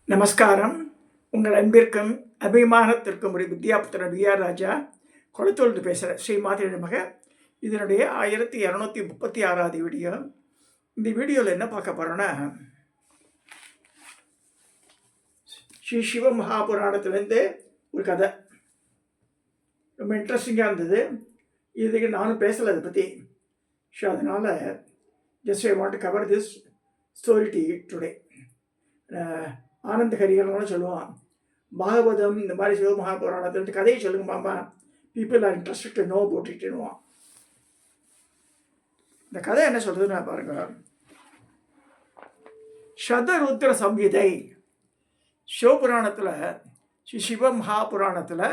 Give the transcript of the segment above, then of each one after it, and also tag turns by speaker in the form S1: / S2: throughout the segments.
S1: நமஸ்காரம். உங்கள் அன்பிற்கும் அபிமானத்திற்கும் ஒரு வித்யாபுத்திரன் வி.ஆர். ராஜா கொளத்தூர்ந்து பேசுகிறேன். ஸ்ரீ மாதிரி நமக. இதனுடைய 1236வது வீடியோ. இந்த வீடியோவில் என்ன பார்க்க போகிறோன்னா, ஸ்ரீ சிவ மகாபுராணத்துலேருந்து ஒரு கதை ரொம்ப இன்ட்ரெஸ்டிங்காக இருந்தது. இதுக்கு நானும் பேசலை அதை பற்றி. ஸோ அதனால் just I want to cover this story to today. ஆனந்த ஹரிகரன்னு சொல்லுவான், பாகவதம் இந்த மாதிரி சிவ மகாபுராணத்தில் கதையை சொல்லுங்க மாமா, people are interested to know about இட்னுவான். இந்த கதை என்ன சொல்றதுன்னு பாருங்க. சதருத்ர சம்ஹிதை சிவபுராணத்தில், ஸ்ரீ சிவ மகாபுராணத்தில்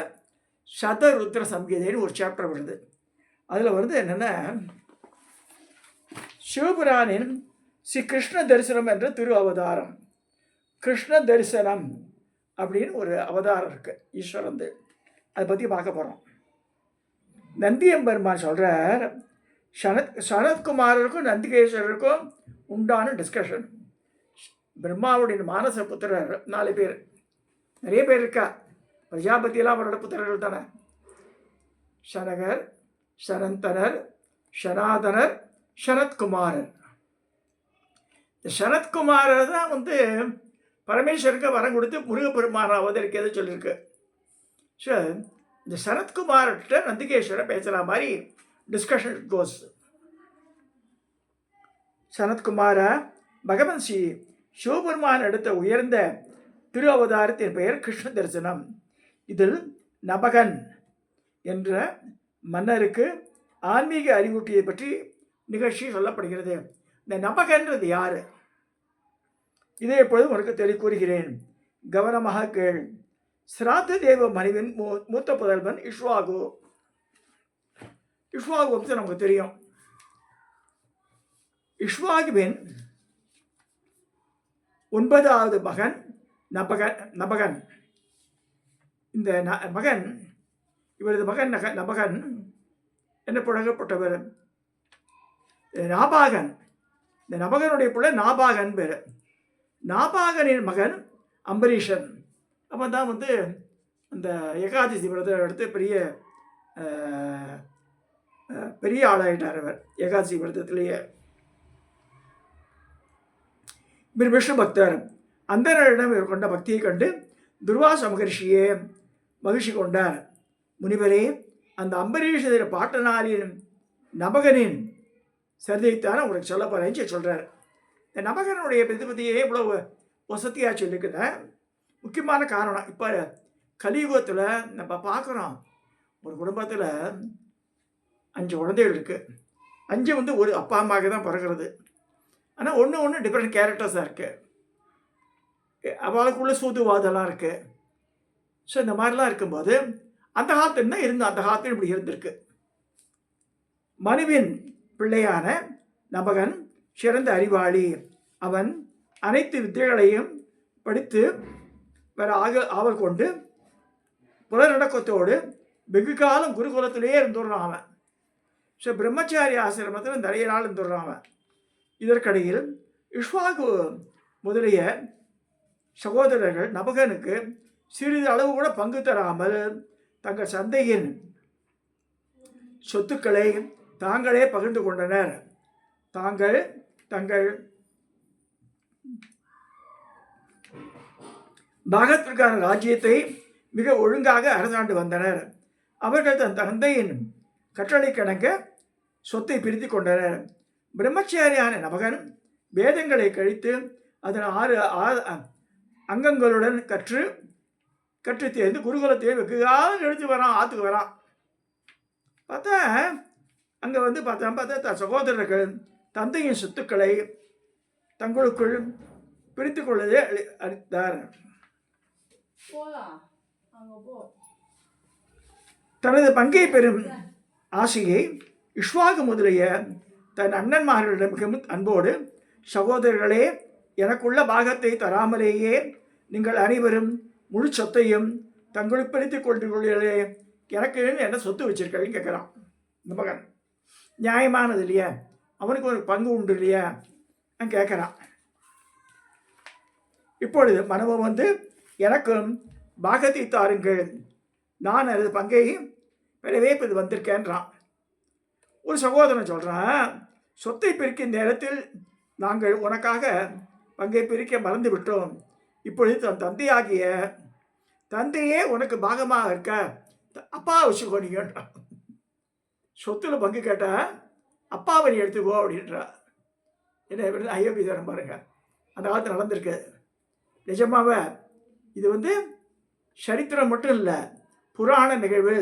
S1: சதருத்ர சம்ஹிதைன்னு ஒரு சாப்டர் வருது. அதில் வந்து என்னென்னா, சிவபுராணின் ஸ்ரீ கிருஷ்ண தரிசனம் என்ற திரு அவதாரம், கிருஷ்ண தரிசனம் அப்படின்னு ஒரு அவதாரம் இருக்குது ஈஸ்வரந்து. அதை பற்றி பார்க்க போகிறோம். நந்தியம்பெருமான் சொல்கிறார், சனத்குமாரருக்கும் நந்திகேஸ்வரருக்கும் உண்டான டிஸ்கஷன். பிரம்மாவுடைய மானச புத்திரர் 4 பேர், நிறைய பேர் இருக்கா, பிரஜாபதியெல்லாம் அவரோட புத்திரர்கள் தானே. சனகர், சனந்தனர், சனாதனர், சனத்குமாரர். சனத்குமாரர் தான் வந்து பரமேஸ்வருக்கு வரம் கொடுத்து முருகப்பெருமான அவதரிக்கிறது சொல்லியிருக்கு. ஸோ இந்த சனத்குமார்கிட்ட நந்திகேஸ்வரர் பேசுகிற மாதிரி டிஸ்கஷன் கோஸ். சனத்குமாரா, பகவன் ஸ்ரீ சிவபெருமான் எடுத்த உயர்ந்த திரு அவதாரத்தின் பெயர் கிருஷ்ண தரிசனம். இதில் நபகன் என்ற மன்னருக்கு ஆன்மீக அறிவூட்டியை பற்றி நிகழ்ச்சி சொல்லப்படுகிறது. இந்த நபகன்றது யார்? இதே எப்பொழுது உனக்கு தெளி கூறுகிறேன், கவனமாக கேள். சிராத்த தேவ மனிதன் மூத்த புதல்வன் இஷ்வாகு. இஷ்வாகு வந்து நமக்கு தெரியும். இஷ்வாகுவின் 9வது மகன் நபகன். இந்த மகன், இவரது மகன் நபகன் என்ன புழங்கப்பட்டவர் நாபாகன். இந்த நபகனுடைய பிள்ளை நாபாகன் பேர். நாபாகனின் மகன் அம்பரீஷன். அப்போ தான் வந்து அந்த ஏகாதசி விரதம் எடுத்து பெரிய ஆளாயிட்டார் அவர். ஏகாதசி விரதத்திலேயே விஷ்ணு பக்தர். அந்தனரிடம் இவர் கொண்ட பக்தியை கண்டு துர்வாச மகர்ஷியே மகிழ்ச்சி கொண்டார். முனிவரே, அந்த அம்பரீஷர் பாட்டனாரின் நபகனின் சரிதைத்தான உங்களுக்கு சொல்ல போகிறேன்னு சொல்கிறார். இந்த நபகனுடைய பிரதிபதியே இவ்வளோ வசதியாக சொல்லிக்கிற முக்கியமான காரணம், இப்போ கலியுகத்தில் நம்ம பார்க்குறோம், ஒரு குடும்பத்தில் 5 குழந்தைகள் இருக்குது. 5 வந்து ஒரு அப்பா அம்மாவுக்கு தான் பிறகுறது. ஆனால் ஒன்று டிஃப்ரெண்ட் கேரக்டர்ஸாக இருக்குது. அவளுக்குள்ள சூதுவாதெல்லாம் இருக்குது. ஸோ இந்த மாதிரிலாம் இருக்கும்போது அந்த காலத்துல என்ன இருந்து, அந்த காலத்தில் இப்படி இருந்திருக்கு. மனுவின் பிள்ளையான நபகன் சிறந்த அறிவாளி. அவன் அனைத்து வித்தைகளையும் படித்து வர ஆவல் கொண்டு புலநடக்கத்தோடு வெகு காலம் குருகுலத்திலேயே இருந்துடுறான் அவன். ஸோ பிரம்மச்சாரி ஆசிரமத்தில் நிறைய நாள் இருந்துடுறான் அவன். இதற்கிடையில் இஷ்வாகு முதலிய சகோதரர்கள் நபகனுக்கு சிறிது அளவு கூட பங்கு தராமல் தங்கள் சந்தையின் சொத்துக்களை தாங்களே பகிர்ந்து கொண்டனர். தங்கள் பாகத்திற்கான ராஜ்யத்தை மிக ஒழுங்காக அரசாண்டு வந்தனர். அவர்கள் தன் தந்தையின் கட்டளை கணக்க சொத்தை பிரித்து கொண்டனர். பிரம்மச்சாரியான நபகன் வேதங்களை கழித்து அதன் 6 அங்கங்களுடன் கற்று தேர்ந்து குருகுலத்தை வெகுகாலம் கழித்து வரான், ஆற்றுக்கு வரான். பார்த்தா அங்கே வந்து பார்த்தா சகோதரர்கள் தந்தையின் சொத்துக்களை தங்களுக்குள் பிரித்து கொள்ளவே அளித்தார். தனது பங்கை பெறும் ஆசையை இஷ்வாகு முதலிய தன் அண்ணன்மார்களிடம் மிகவும் அன்போடு, சகோதரர்களே, எனக்குள்ள பாகத்தை தராமலேயே நீங்கள் அனைவரும் முழு சொத்தையும் தங்களுக்கு பிரித்துக் கொள்கிறீர்களே, எனக்கு என்ன சொத்து வச்சிருக்கேன்னு கேட்குறான் இந்த மகன். நியாயமானது இல்லையா? அவனுக்கு ஒரு பங்கு உண்டு இல்லையா கேட்குறான். இப்பொழுது மனமும் வந்து எனக்கும் பாகத்தை தாருங்கள், நான் எனது பங்கை பெறவே இது வந்திருக்கேன்றான். ஒரு சகோதரன் சொல்கிறான், சொத்தை பிரிக்கும் நேரத்தில் நாங்கள் உனக்காக பங்கை பிரிக்க மறந்து விட்டோம். இப்பொழுது தன் தந்தையாகிய தந்தையே உனக்கு பாகமாக இருக்க அப்பா வச்சுக்கோனீங்கன்றான். சொத்துல பங்கு கேட்டால் அப்பாவை நீ எடுத்துக்கோ அப்படின்றா. என்ன அயோக்கியதனம் பாருங்க, அந்த காலத்தில் நடந்திருக்கு. நிஜமாவே இது வந்து சரித்திரம் மட்டும் இல்லை, புராண நிகழ்வு.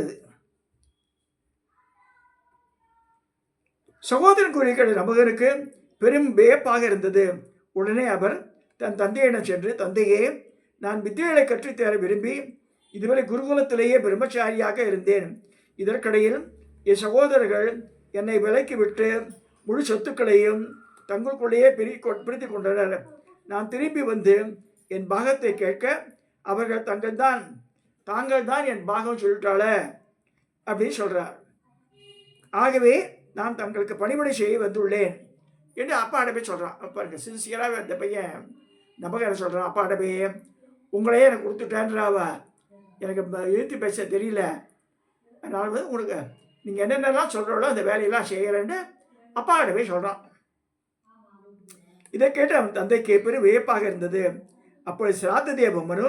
S1: சகோதரன் கூறிய நபகனுக்கு பெரும் வியப்பாக இருந்தது. உடனே அவர் தன் தந்தையிடம் சென்று, தந்தையே, நான் வித்தியைகளை கற்றுத்தர விரும்பி இதுவரை குருகுலத்திலேயே பிரம்மச்சாரியாக இருந்தேன். இதற்கிடையில் என் சகோதரர்கள் என்னை விலைக்கு விட்டு முழு சொத்துக்களையும் தங்களுக்குள்ளேயே பிரித்து கொண்டனர். நான் திரும்பி வந்து என் பாகத்தை கேட்க அவர்கள் தாங்கள் தான் என் பாகம் சொல்லிட்டாள அப்படின்னு சொல்கிறார். ஆகவே நான் தங்களுக்கு பணிபடை செய்ய வந்துள்ளேன் என்று அப்பாட்ட போய் சொல்கிறான். பாருங்க, சின்சியராகவே அந்த பையன் நம்பகரை சொல்கிறான். அப்பாட்ட போய், உங்களையே எனக்கு கொடுத்துட்டேன்றாவா, எனக்கு எழுத்து பேச தெரியல, அதனால வந்து உங்களுக்கு நீங்கள் என்னென்னலாம் சொல்கிறோளோ அந்த வேலையெல்லாம் செய்கிறேன்னு அப்பாட்ட போய் சொல்கிறான். இதை கேட்டு அவன் தந்தைக்கு பெரும் வியப்பாக இருந்தது. அப்பொழுது சிராத்த தேவமனு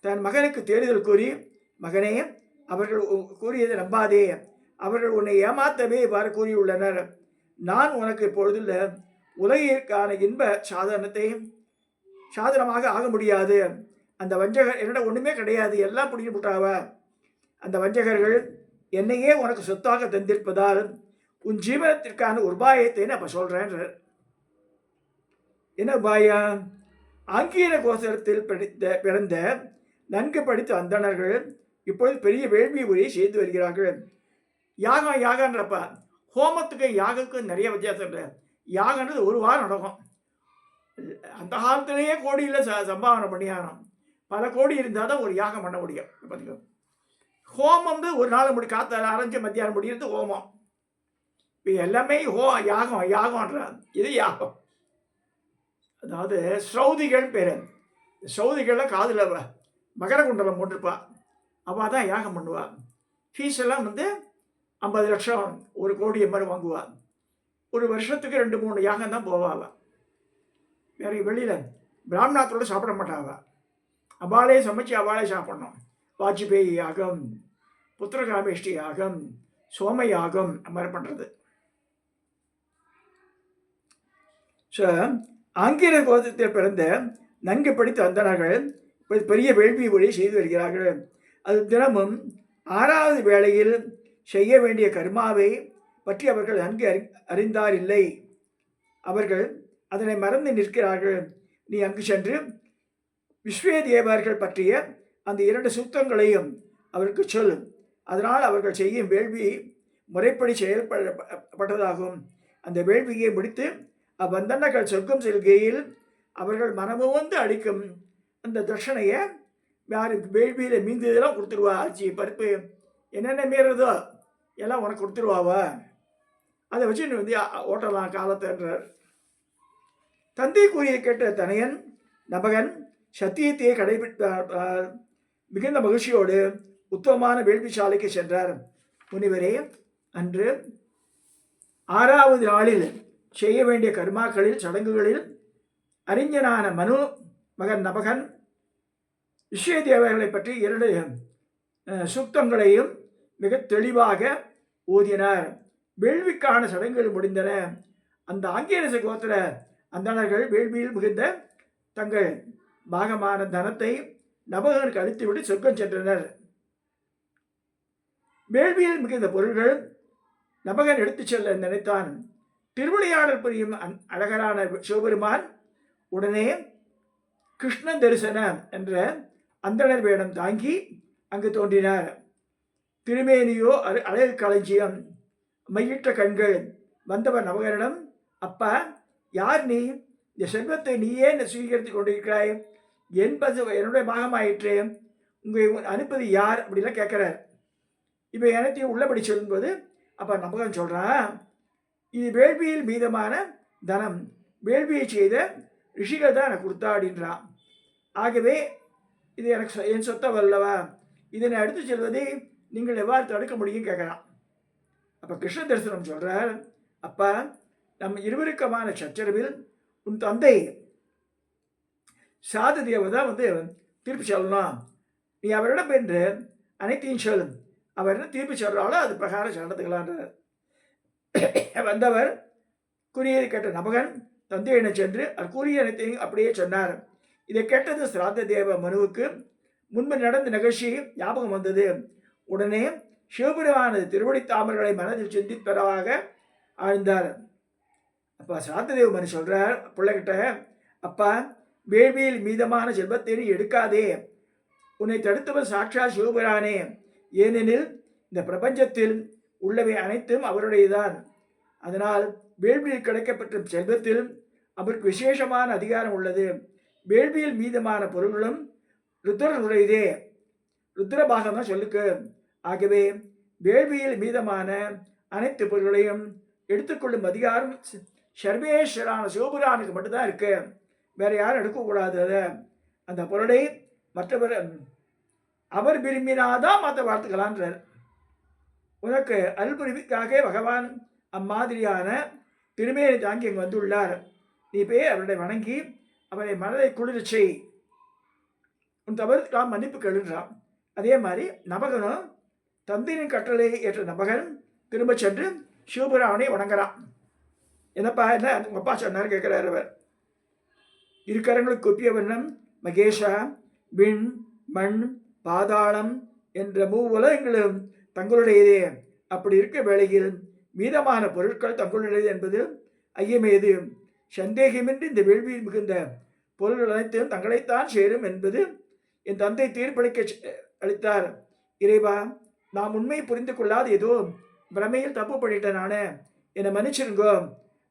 S1: தன் மகனுக்கு தேடுதல் கூறி, மகனே, அவர்கள் கூறியதை நம்பாதே, அவர்கள் உன்னை ஏமாத்தவே இவ்வாறு கூறியுள்ளனர். நான் உனக்கு இப்பொழுதுள்ள உலகிற்கான இன்ப சாதனமாக ஆக முடியாது. அந்த வஞ்சகர் என்னிடம் ஒன்றுமே கிடையாது, எல்லாம் பிடிக்க விட்டாவ. அந்த வஞ்சகர்கள் என்னையே உனக்கு சொத்தாக தந்திருப்பதால் உன் ஜீவனத்திற்கான உபாயத்தை நான் அப்போ சொல்கிறேன். என்ன உபாயம்? ஆங்கீர கோசரத்தில் பிறந்த நன்கு படித்த அந்தணர்கள் இப்பொழுது பெரிய வேள்வி உரையை செய்து வருகிறார்கள். யாகன்றப்ப ஹோமத்துக்கு யாகத்துக்கு நிறைய வித்தியாசம் இல்லை. யாகன்றது ஒரு வாரம் நடக்கும். அந்த காலத்திலேயே கோடியில் சம்பாவனை பண்ணியாகணும். பல கோடி இருந்தால் தான் ஒரு யாகம் பண்ண முடியும். பார்த்துக்கோ, ஹோமம் வந்து ஒரு நாள் காத்தால ஆரம்பிச்சு மத்தியானம் முடிகிறது ஹோமம். இப்போ எல்லாமே யாகம்ன்ற இது யாகம். அதாவது ஸ்ரௌதிகள் பேர். ஸ்ரௌதிகளில் காதில் மகர குண்டலம் போட்டிருப்பா, அவள் தான் யாகம் பண்ணுவாள். ஃபீஸ் எல்லாம் வந்து 50 லட்சம் 1 கோடி மாதிரி வாங்குவாள். ஒரு வருஷத்துக்கு 2-3 யாகம் தான் போவாள். வேறு வெளியில் பிராமணாத்தோடு சாப்பிட மாட்டாள். அவளே சமைச்சு அவளே சாப்பிடணும். வாஜ்பேயி யாகம், புத்திரகாமேஷ்டி யாகம், சோம யாகம் அந்த மாதிரி பண்ணுறது. ஸோ ஆங்கில கோதத்தில் பிறந்த நன்கு படித்த அந்தணர்கள் பெரிய வேள்வி ஒளி செய்து வருகிறார்கள். அது தினமும் 6வது வேளையில் செய்ய வேண்டிய கர்மாவை பற்றி அவர்கள் நன்கு அறிந்தாரில்லை. அவர்கள் அதனை மறந்து நிற்கிறார்கள். நீ அங்கு சென்று விஸ்வேதேவர்கள் பற்றிய அந்த 2 சூத்திரங்களையும் அவருக்கு சொல். அதனால் அவர்கள் செய்யும் வேள்வி முறைப்படி செயல்பட்டதாகும். அந்த வேள்வியை முடித்து அவ்வந்தனர்கள் சொர்க்கம் செல்கையில் அவர்கள் மனமும் வந்து அளிக்கும் அந்த தட்சணையை யார் வேள்வியில் மீந்ததெல்லாம் கொடுத்துருவா. ஆச்சி பருப்பு என்னென்ன மீறதோ எல்லாம் உனக்கு கொடுத்துருவாவா, அதை வச்சு நீ வந்து ஓட்டலாம் காலத்தன்றார். தந்தை கூறிய கேட்ட தனையன் நபகன் சத்தியத்தையே கடைபிடித்தார். மிகுந்த மகிழ்ச்சியோடு உத்தமமான வேள்விசாலைக்கு சென்றார். முனிவரே, அன்று 6வது நாளில் செய்ய வேண்டிய கர்மாக்களில் சடங்குகளில் அறிஞனான மனு மகன் நபகன் விஸ்வதேவர்களை பற்றி 2 சூக்தங்களையும் மிக தெளிவாக ஓதினார். வேள்விக்கான சடங்குகள் முடிந்தன. அந்த ஆங்கிரச கோத்திர அந்தணர்கள் வேள்வியில் மிகுந்த தங்கள் பாகமான தனத்தை நபகனுக்கு அளித்துவிட்டு சொர்க்கம் சென்றனர். வேள்வியில் மிகுந்த பொருள்கள் நபகன் எடுத்துச் செல்ல நினைத்தான். திருவிளையாடல் புரியும் அழகரான சிவபெருமான் உடனே கிருஷ்ண தரிசனம் என்ற அந்தணர் வேடம் தாங்கி அங்கு தோன்றினார். திருமேனியோ அழகு களஞ்சியம், மையிட்ட கண்கள். வந்தவர் நபகரிடம், அப்பா, யார் நீ? இந்த செல்வத்தை நீயே சுவீகரித்து கொண்டிருக்கிறாய், என்னுடைய பாகமாயிற்று, உங்களை அனுப்பது யார் அப்படிலாம் கேட்குறார். இப்போ எனத்தையும் உள்ளபடி சொல்லும்போது அப்போ நபகன் சொல்கிறான், இது வேள்வியில் மீதமான தனம், வேள்வியை செய்த ரிஷிகள் தான் எனக்கு கொடுத்தா அப்படின்றான். ஆகவே இது எனக்கு என் சொத்தம் அல்லவா, இதனை எடுத்து செல்வதை நீங்கள் எவ்வாறு தடுக்க முடியும் கேட்குறான். அப்போ கிருஷ்ண தரிசனம் சொல்கிறார், அப்பா நம்ம இருவருக்கமான சச்சரவில் உன் தந்தை சாததேவ தான் வந்து தீர்ப்பு சொல்லணும். நீ அவரிடம் என்று அனைத்தையும் சொல்லும். அவர் என்ன தீர்ப்பு சொல்கிறாலோ அது பிரகாரம் நடந்துக்கலான்றார். வந்தவர் கூறியதை கேட்ட நபகன் தந்தையிடம் சென்று அவர் கூறிய அனைத்தையும் அப்படியே சொன்னார். இதை கேட்டது சிராத்த தேவ மனுவுக்கு முன்பு நடந்த நிகழ்ச்சி ஞாபகம் வந்தது. உடனே சிவபெருமானது திருவடி தாமர்களை மனதில் சிந்திப்பதாக ஆழ்ந்தார். அப்பா சிராத்த தேவ மனு சொல்கிறார் பிள்ளைகிட்ட, அப்பா வேள்வியில் மீதமான செல்வத்தை நீ எடுக்காதே, உன்னை தடுத்தவன் சாட்சா சிவபெருமானே, ஏனெனில் இந்த பிரபஞ்சத்தில் உள்ளவை அனைத்தும் அவருடையதான். அதனால் வேள்வியில் கிடைக்கப்பட்ட செல்வத்தில் அவருக்கு விசேஷமான அதிகாரம் உள்ளது. வேள்வியில் மீதமான பொருள்களும் ருத்ரனுடையதே, ருத்ரபாகம் தான் சொல்லுக்கு. ஆகவே வேள்வியில் மீதமான அனைத்து பொருள்களையும் எடுத்துக்கொள்ளும் அதிகாரம் சர்வேஸ்வரான சிவபுரானுக்கு மட்டும்தான் இருக்கு, வேற யாரும் எடுக்கக்கூடாது. அதை அந்த பொருளை மற்றவர் அவர் விரும்பினாதான் மற்ற வார்த்தைகளான்றார். உனக்கு அல்புரிவிக்காக பகவான் அம்மாதிரியான திருமேனி தாங்கி இங்கே வந்துள்ளார். நீ போய் அவருடைய வணங்கி அவரை மனதை குளிர செய், உன் தவறுக்காக மன்னிப்பு கேளுன்றான். அதே மாதிரி நபகனும் தந்தையின் கட்டளை ஏற்ற நபகன் திரும்ப சென்று சிவபுராணனை வணங்குறான். என்னப்பா என்ன உங்கள் அப்பா சொன்னார் கேட்குறார் அவர். இருக்கரங்களுக்கு கொப்பிய வண்ணம் மகேஷா விண் மண் பாதாளம் என்ற மூவுலகங்களும் தங்களுடையதே. அப்படி இருக்க வேளையில் மீதமான பொருட்கள் தங்களுடையது என்பது ஐயமேது. சந்தேகமின்றி இந்த வேள்வியில் மிகுந்த பொருள்கள் அனைத்தும் தங்களைத்தான் சேரும் என்பது என் தந்தை தீர்ப்பளிக்க அளித்தார். இறைவா, நாம் உண்மையை புரிந்து கொள்ளாத ஏதோ பிரமையில் தப்பு பண்ணிட்டேன், நானே என்னை மன்னிச்சிருங்கோ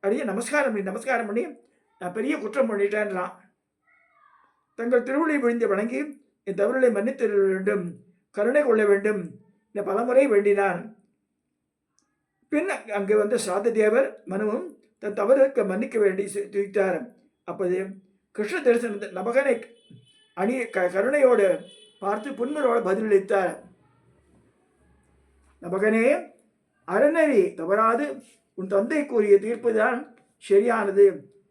S1: அப்படியே நமஸ்காரம் பண்ணி நான் பெரிய குற்றம் பண்ணிட்டேன்றான். தங்கள் திருவிழை விழுந்து வணங்கி என் தவறுகளை மன்னித்து வேண்டும், கருணை கொள்ள வேண்டும் என பலமுறை வேண்டினான். பின் அங்கு வந்த சாததேவர் மனுவும் தன் தவறுக்கு மன்னிக்க வேண்டி துதித்தார். அப்போது கிருஷ்ண தரிசன நபகனை கருணையோடு பார்த்து புன்மரோடு பதிலளித்தார். நபகனே, அறநெறி தவறாது உன் தந்தை கூறிய தீர்ப்பு தான் சரியானது.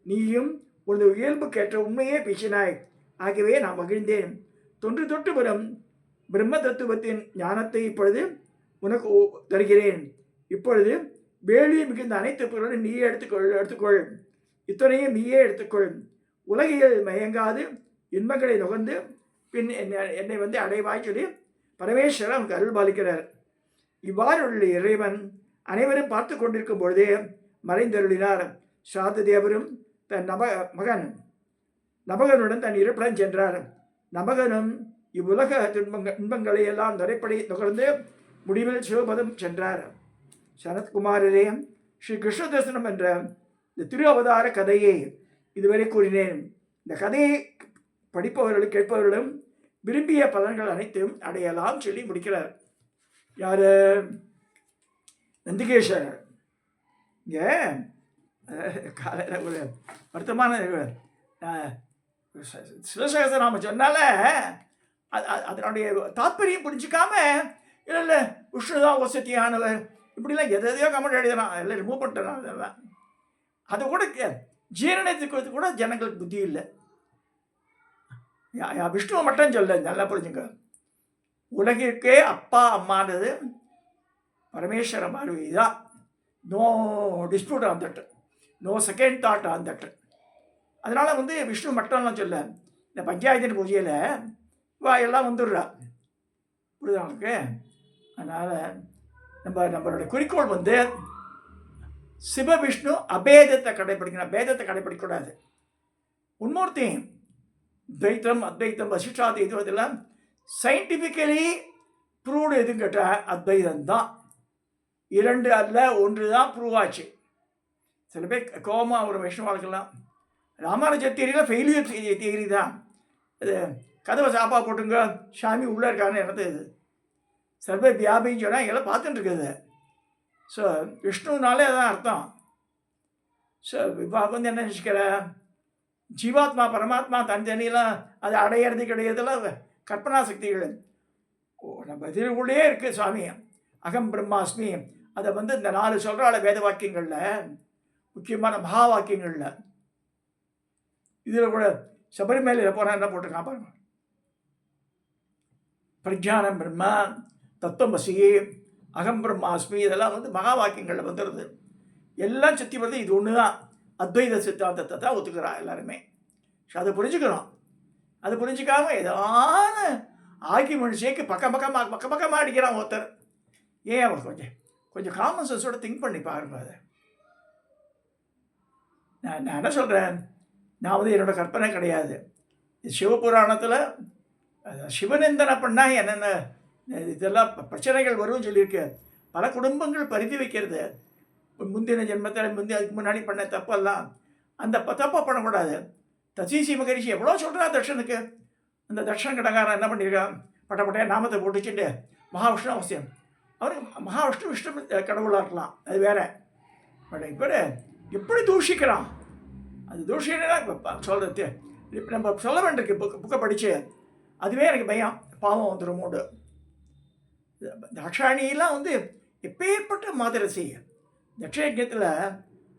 S1: நீயும் உனது இயல்புக்கேற்ற உண்மையே பேசினாய். ஆகவே நான் மகிழ்ந்தேன். தொன்று தொட்டு வரும் பிரம்ம தத்துவத்தின் ஞானத்தை இப்பொழுது உனக்கு தருகிறேன். இப்பொழுது வேள்வி மிகுந்த அனைத்து பொருளையும் நீயே எடுத்துக்கொள். இத்தனையும் நீயே எடுத்துக்கொள். உலகில் மயங்காது இன்பங்களை நுகர்ந்து பின் என்னை வந்து அடைவாய் சொல்லி பரமேஸ்வரர் அவனுக்கு அருள் பாலிக்கிறார். இவ்வாறு உள்ள இறைவன் அனைவரும் பார்த்து கொண்டிருக்கும் பொழுதே மறைந்தருளினார். சாததேவரும் தன் மகன் நபகனுடன் தன் இருப்பிடம் சென்றார். நபகனும் இவ்வுலக இன்பங்களை எல்லாம் நடைப்படி நுகர்ந்து முடிவில் சிவபதம் சென்றார். சனத்குமாரரே, ஸ்ரீ கிருஷ்ண தரிசனம் என்ற இந்த திரு அவதார கதையை இதுவரை கூறினேன். இந்த கதையை படிப்பவர்களும் கேட்பவர்களும் விரும்பிய பலன்கள் அனைத்தும் அடையலாம் சொல்லி முடிக்கிறார். யார்? நந்திகேஸ்வரர். இங்கே காலையில் ஒரு வருத்தமான சிவசகசநாம சொன்னால அதனுடைய தாற்பயம் புரிஞ்சிக்காம இல்லை விஷ்ணுதான் வசதியானவர் இப்படிலாம் எதையோ கமெண்ட் எழுதுறான், எல்லாம் ரிமூவ் பண்ணிட்டான். அதெல்லாம் அதை கூட ஜீரணத்துக்கு கூட ஜனங்களுக்கு புத்தி இல்லை. விஷ்ணுவை மட்டும் சொல்ல, நல்லா புரிஞ்சுங்க. உலகிற்கே அப்பா அம்மானது பரமேஸ்வர பார்வை தான். No dispute on that, no second thought on that. அதனால் வந்து விஷ்ணு மட்டும்லாம் சொல்ல, இந்த பஞ்சாயத்து பூஜையில் எல்லாம் வந்துடுறா, புரியுதா உங்களுக்கு? அதனால் நம்மளுடைய குறிக்கோள் வந்து சிவ விஷ்ணு அபேதத்தை கடைப்பிடிக்கணும், பேதத்தை கடைப்பிடிக்கக்கூடாது. உன்மூர்த்தி துவைத்தம் அத்வைத்தம் வசிஷ்டாத்வைத்தம் இதெல்லாம் சயின்டிஃபிக்கலி ப்ரூவ்டு எதுன்னு கேட்டால் அத்வைதம் தான். 2 அல்ல 1 தான் ப்ரூவ் ஆச்சு. சில பேர் கோமா ஒரு வைஷ்ணவாளுக்கெல்லாம் ராமானுஜ தியரியில் ஃபெயிலியர் தியரி தான். இது கதவை சாப்பா போட்டுங்க சாமி உள்ளே இருக்கான்னு என்னது இது சர்வே வியாபின்னு சொன்னால் எல்லாம் பார்த்துட்டு இருக்குது. ஸோ விஷ்ணுனாலே அதான் அர்த்தம். ஸோ இப்போ வந்து என்ன நினச்சிக்கிற, ஜீவாத்மா பரமாத்மா தனித்தனியெல்லாம் அதை அடையிறது கிடையாதுலாம் கற்பனா சக்திகள். நம்ம இதுக்குள்ளேயே இருக்குது சுவாமி. அகம் பிரம்மாஸ்மி அதை இந்த 4 சொல்கிறாள் வேத வாக்கியங்களில், முக்கியமான மகா வாக்கியங்களில். இதில் கூட சபரிமலையில் போனால் என்ன போட்டிருக்கான் பாருங்க, பிரஜானம் பிரம்மா, தத்துவமசி, அகம் பிரம்மாஸ்மி, இதெல்லாம் மகா வாக்கியங்களில் வந்துடுது. எல்லாம் சுற்றி வருது இது ஒன்று தான். அத்வைத சித்தாந்தத்தை தான் ஒத்துக்கிறா எல்லாருமே. அதை புரிஞ்சுக்கணும். அது புரிஞ்சிக்காம ஏதான ஆக்கி மனுஷேக்கு பக்கமாக அடிக்கிறான் ஒருத்தர். ஏன் அவர் கொஞ்சம் காமன் சென்ஸோட திங்க் பண்ணி பாருங்க. அதை நான் என்ன சொல்கிறேன், நான் என்னோட கற்பனை கிடையாது. சிவபுராணத்தில் சிவநிந்தனை பண்ணால் என்னென்ன இதெல்லாம் பிரச்சனைகள் வரும்னு சொல்லியிருக்கு. பல குடும்பங்கள் பரிதி வைக்கிறது. முந்தின ஜென்மத்தில் அதுக்கு முன்னாடி பண்ண தப்பெல்லாம், அந்த தப்பை பண்ணக்கூடாது. தசீசி மகரிஷி எவ்வளோ சொல்கிறா தட்சனுக்கு. அந்த தட்சண கடங்காரன் என்ன பண்ணியிருக்கான், பட்டப்பட்டையா நாமத்தை போட்டுச்சுட்டு மகாவிஷ்ணு அவசியம். அவருக்கு மகாவிஷ்ணு விஷ்ணு கடவுளாக இருக்கலாம், அது வேற. பட் இப்போ எப்படி தூஷிக்கிறான், அது தூஷினா சொல்கிறது இப்போ நம்ம சொல்ல வேண்டியிருக்கு. புக்கை படித்து அதுவே எனக்கு பயம், பாவம் வந்துடுமோடு. தாட்சாயணியெல்லாம் எப்பேற்பட்ட மாதிரி செய்ய. தட்சயஜத்தில்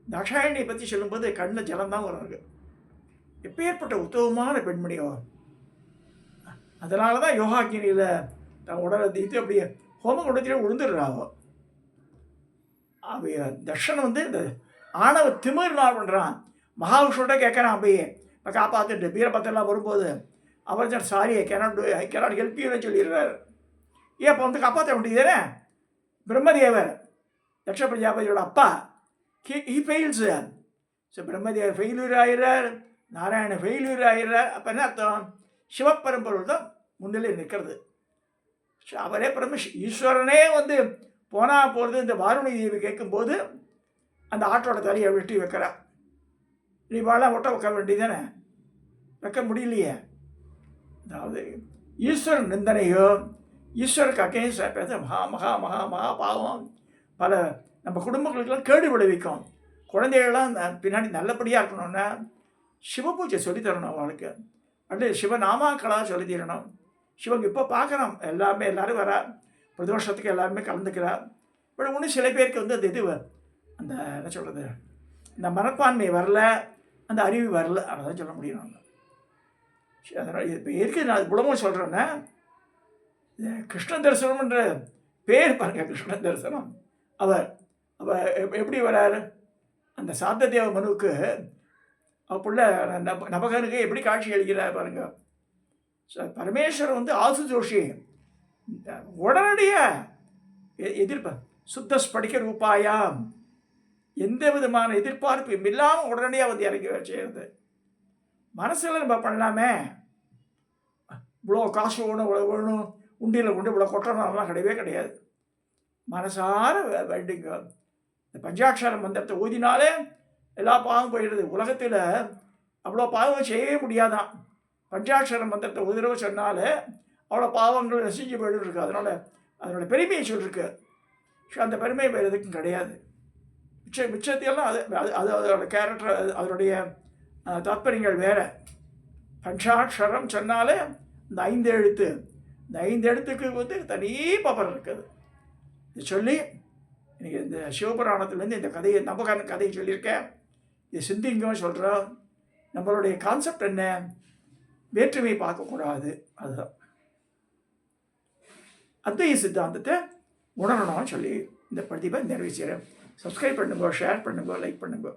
S1: தாட்சாயணியை பற்றி சொல்லும்போது கண்ணில் ஜலம்தான் வரும். இருக்கு எப்பேற்பட்ட உத்தமமான பெண்மணியோ. அதனால தான் யோகாக்கினியில் தன் உடலை தீர்த்து அப்படியே ஹோம குண்டத்தில் விழுந்துடுறாவோ. அவைய தர்ஷனம் இந்த ஆணவ திமிர் நான் பண்ணுறான். மகாவிஷ்ணுட்ட கேட்குறான், அப்படியே இப்போ காப்பாற்றிட்டு வீரபத்திரலாம் வரும்போது அவர் சாரி ஐ கேனாட் ஹெல்ப் யூன்னு சொல்லிடுறாரு. ஏன் இப்போ காப்பாற்ற வேண்டியதுதானே. பிரம்மதேவர் தட்ச பிரஜாபதியோட அப்பா ஹி ஃபெயில்ஸு. ஸோ பிரம்மதேவர் ஃபெயில்யூர் ஆகிறார், நாராயண ஃபெயில்யூர் ஆகிறார். அப்போ என்ன அர்த்தம், சிவப்பரம்பொருள் தான் முன்னிலை நிற்கிறது. அவரே ஈஸ்வரனே போனால் போகிறது. இந்த வாருணி தேவி கேட்கும்போது அந்த ஆட்டோட தலையை வெட்டி வைக்கிறா. நீ வாழ ஒட்ட வைக்க வேண்டியதானே, வைக்க முடியலையே. அதாவது ஈஸ்வரன் நிந்தனையோ ஈஸ்வருக்கு அகேன்ஸ்டாக பேச மகா மகா மகா மகா பாவம். பல நம்ம குடும்பங்களுக்கெல்லாம் கேடு விளைவிக்கும். குழந்தைகள்லாம் பின்னாடி நல்லபடியாக இருக்கணும்னா சிவபூஜை சொல்லித்தரணும் அவளுக்கு. அப்படியே சிவநாமாக்களாக சொல்லி தரணும். சிவங்க இப்போ பார்க்குறோம் எல்லோரும் வரா, பிரதோஷத்துக்கு எல்லாருமே கலந்துக்கிறா. பட் ஒன்று சில பேருக்கு அந்த இது அந்த என்ன சொல்கிறது, இந்த மனப்பான்மை வரல, அந்த அறிவு வரல, அதான் சொல்ல முடியும். நாங்கள் அதனால் இப்போ இருக்கு. நான் இவ்வளவும் சொல்கிறேன்னா, கிருஷ்ண தரிசனம்ன்ற பேர் பாருங்க, கிருஷ்ண தரிசனம். அவர் எப்படி வராரு, அந்த சாத்ததேவ மனுவுக்கு புள்ள நபகனுக்கு எப்படி காட்சி அளிக்கிறார் பாருங்க. பரமேஸ்வரன் ஆசுதோஷி உடனடியாக எதிர்ப்ப சுத்த ஸ்படிக்க ரூபாயாம், எந்த விதமான எதிர்பார்ப்பு இல்லாமல் உடனடியாக இறங்கி செய்கிறது. மனசில் நம்ம பண்ணலாமே, இவ்வளோ காசு வேணும், இவ்வளோ வேணும், உண்டியில் கொண்டு இவ்வளோ கொட்டணும்லாம் கிடையவே கிடையாது. மனசார வேண்டிங்க. இந்த பஞ்சாட்சர மந்திரத்தை ஊதினாலே எல்லா பாவம் போயிடுது. உலகத்தில் அவ்வளோ பாவம் செய்யவே முடியாதான். பஞ்சாட்சர மந்திரத்தை உதிரவு சொன்னாலே அவ்வளோ பாவங்கள் நசிஞ்சு போயிட்டு இருக்கு. அதனோட பெருமையை சொல்லிருக்கு. அந்த பெருமை வேறு எதுக்கும் கிடையாது. மிச்சத்தையெல்லாம் அது அதோட கேரக்டர், அதனுடைய தாற்பயங்கள் வேறு. பஞ்சாட்சரம் சொன்னாலே இந்த 5 எழுத்து, இந்த 5 எழுத்துக்கு தனி பவர் இருக்குது. இது சொல்லி இன்றைக்கி இந்த சிவபுராணத்துலேருந்து இந்த கதையை நம்பகான கதையை சொல்லியிருக்கேன். இது சிந்திங்கும் சொல்கிறோம். நம்மளுடைய கான்செப்ட் என்ன, வேற்றுமை பார்க்கக்கூடாது. அதுதான் அத்வைத சித்தாந்தத்தை உணரணும்னு சொல்லி இந்த பதிவை நிறைவு செய்கிறேன். சப்ஸ்கிரைப் பண்ணுங்க, ஷேர் பண்ணுங்க, லைக் பண்ணுங்க.